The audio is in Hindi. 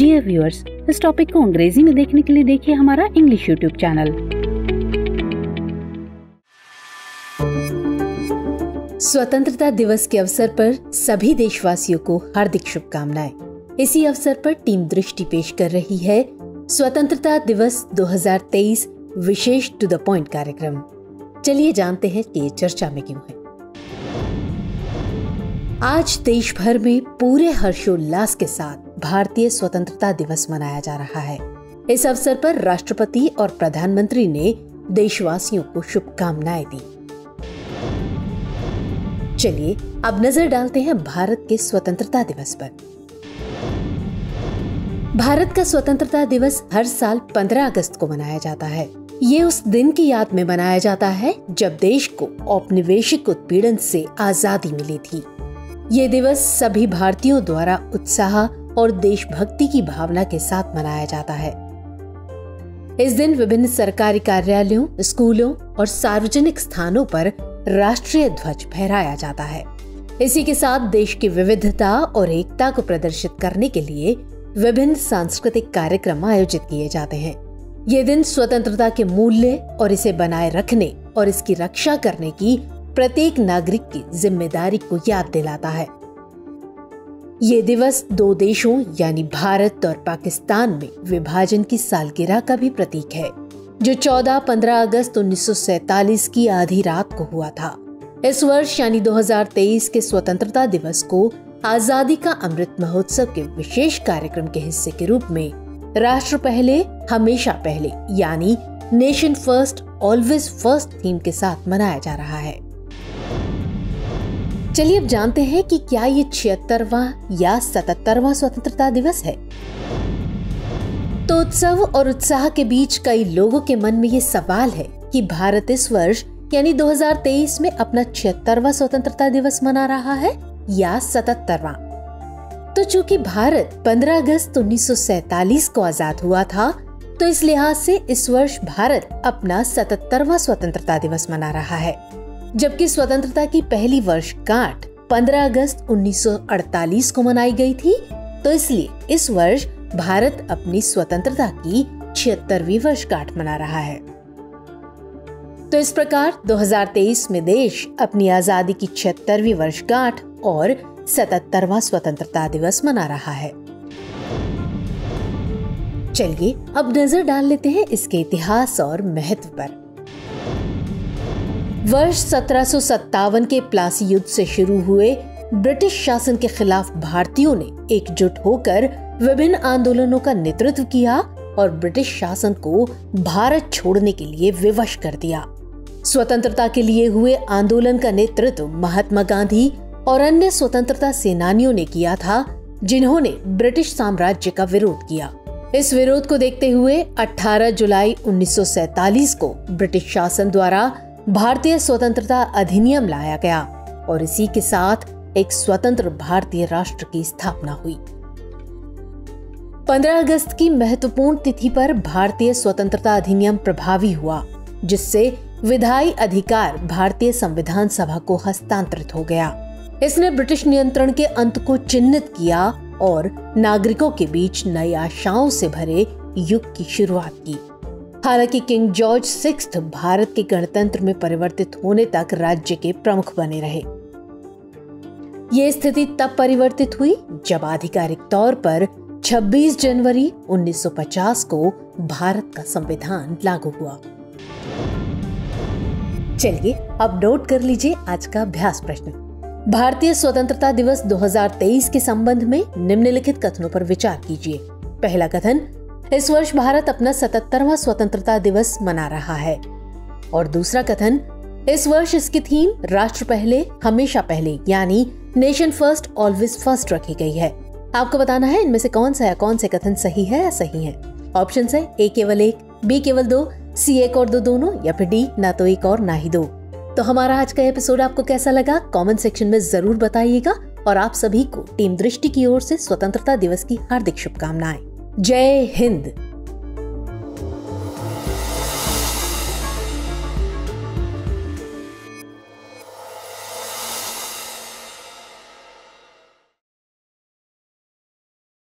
डियर व्यूअर्स, इस टॉपिक को अंग्रेजी में देखने के लिए देखिए हमारा इंग्लिश यूट्यूब चैनल। स्वतंत्रता दिवस के अवसर पर सभी देशवासियों को हार्दिक शुभकामनाएं। इसी अवसर पर टीम दृष्टि पेश कर रही है स्वतंत्रता दिवस 2023 विशेष टू द पॉइंट कार्यक्रम। चलिए जानते हैं कि ये चर्चा में क्यों है। आज देश भर में पूरे हर्षोल्लास के साथ भारतीय स्वतंत्रता दिवस मनाया जा रहा है। इस अवसर पर राष्ट्रपति और प्रधानमंत्री ने देशवासियों को शुभकामनाएं दी। चलिए अब नजर डालते हैं भारत के स्वतंत्रता दिवस पर। भारत का स्वतंत्रता दिवस हर साल 15 अगस्त को मनाया जाता है। ये उस दिन की याद में मनाया जाता है जब देश को औपनिवेशिक उत्पीड़न से आजादी मिली थी। ये दिवस सभी भारतीयों द्वारा उत्साह और देशभक्ति की भावना के साथ मनाया जाता है। इस दिन विभिन्न सरकारी कार्यालयों, स्कूलों और सार्वजनिक स्थानों पर राष्ट्रीय ध्वज फहराया जाता है। इसी के साथ देश की विविधता और एकता को प्रदर्शित करने के लिए विभिन्न सांस्कृतिक कार्यक्रम आयोजित किए जाते हैं। ये दिन स्वतंत्रता के मूल्य और इसे बनाए रखने और इसकी रक्षा करने की प्रत्येक नागरिक की जिम्मेदारी को याद दिलाता है। ये दिवस दो देशों यानी भारत और पाकिस्तान में विभाजन की सालगिरह का भी प्रतीक है, जो 14-15 अगस्त 1947 की आधी रात को हुआ था। इस वर्ष यानी 2023 के स्वतंत्रता दिवस को आजादी का अमृत महोत्सव के विशेष कार्यक्रम के हिस्से के रूप में राष्ट्र पहले हमेशा पहले यानी nation first always first theme के साथ मनाया जा रहा है। चलिए अब जानते हैं कि क्या ये 76वां या 77वां स्वतंत्रता दिवस है। तो उत्सव और उत्साह के बीच कई लोगों के मन में ये सवाल है कि भारत इस वर्ष यानी 2023 में अपना 76वां स्वतंत्रता दिवस मना रहा है या 77वां। तो चूंकि भारत 15 अगस्त 1947 को आजाद हुआ था, तो इस लिहाज से इस वर्ष भारत अपना 77वां स्वतंत्रता दिवस मना रहा है। जबकि स्वतंत्रता की पहली वर्षगांठ 15 अगस्त 1948 को मनाई गई थी, तो इसलिए इस वर्ष भारत अपनी स्वतंत्रता की 76वीं वर्षगांठ मना रहा है। तो इस प्रकार 2023 में देश अपनी आजादी की 76वीं वर्षगांठ और 77वां स्वतंत्रता दिवस मना रहा है। चलिए अब नजर डाल लेते हैं इसके इतिहास और महत्व पर। वर्ष 1757 के प्लासी युद्ध से शुरू हुए ब्रिटिश शासन के खिलाफ भारतीयों ने एकजुट होकर विभिन्न आंदोलनों का नेतृत्व किया और ब्रिटिश शासन को भारत छोड़ने के लिए विवश कर दिया। स्वतंत्रता के लिए हुए आंदोलन का नेतृत्व महात्मा गांधी और अन्य स्वतंत्रता सेनानियों ने किया था, जिन्होंने ब्रिटिश साम्राज्य का विरोध किया। इस विरोध को देखते हुए 18 जुलाई 1947 को ब्रिटिश शासन द्वारा भारतीय स्वतंत्रता अधिनियम लाया गया और इसी के साथ एक स्वतंत्र भारतीय राष्ट्र की स्थापना हुई। 15 अगस्त की महत्वपूर्ण तिथि पर भारतीय स्वतंत्रता अधिनियम प्रभावी हुआ, जिससे विधायी अधिकार भारतीय संविधान सभा को हस्तांतरित हो गया। इसने ब्रिटिश नियंत्रण के अंत को चिन्हित किया और नागरिकों के बीच नई आशाओं से भरे युग की शुरुआत की। हालांकि किंग जॉर्ज 6 भारत के गणतंत्र में परिवर्तित होने तक राज्य के प्रमुख बने रहे। ये स्थिति तब परिवर्तित हुई जब आधिकारिक तौर पर 26 जनवरी 1950 को भारत का संविधान लागू हुआ। चलिए अब नोट कर लीजिए आज का अभ्यास प्रश्न। भारतीय स्वतंत्रता दिवस 2023 के संबंध में निम्नलिखित कथनों पर विचार कीजिए। पहला कथन, इस वर्ष भारत अपना 77वां स्वतंत्रता दिवस मना रहा है। और दूसरा कथन, इस वर्ष इसकी थीम राष्ट्र पहले हमेशा पहले यानी नेशन फर्स्ट ऑलवेज फर्स्ट रखी गई है। आपको बताना है इनमें से कौन सा या कौन से कथन सही है या सही है। ऑप्शन है ए केवल 1, बी केवल 2, सी 1 और 2 दोनों, या फिर डी ना तो 1 और ना ही 2। तो हमारा आज का एपिसोड आपको कैसा लगा कमेंट सेक्शन में जरूर बताइएगा। और आप सभी को टीम दृष्टि की ओर से स्वतंत्रता दिवस की हार्दिक शुभकामनाएं। जय हिंद।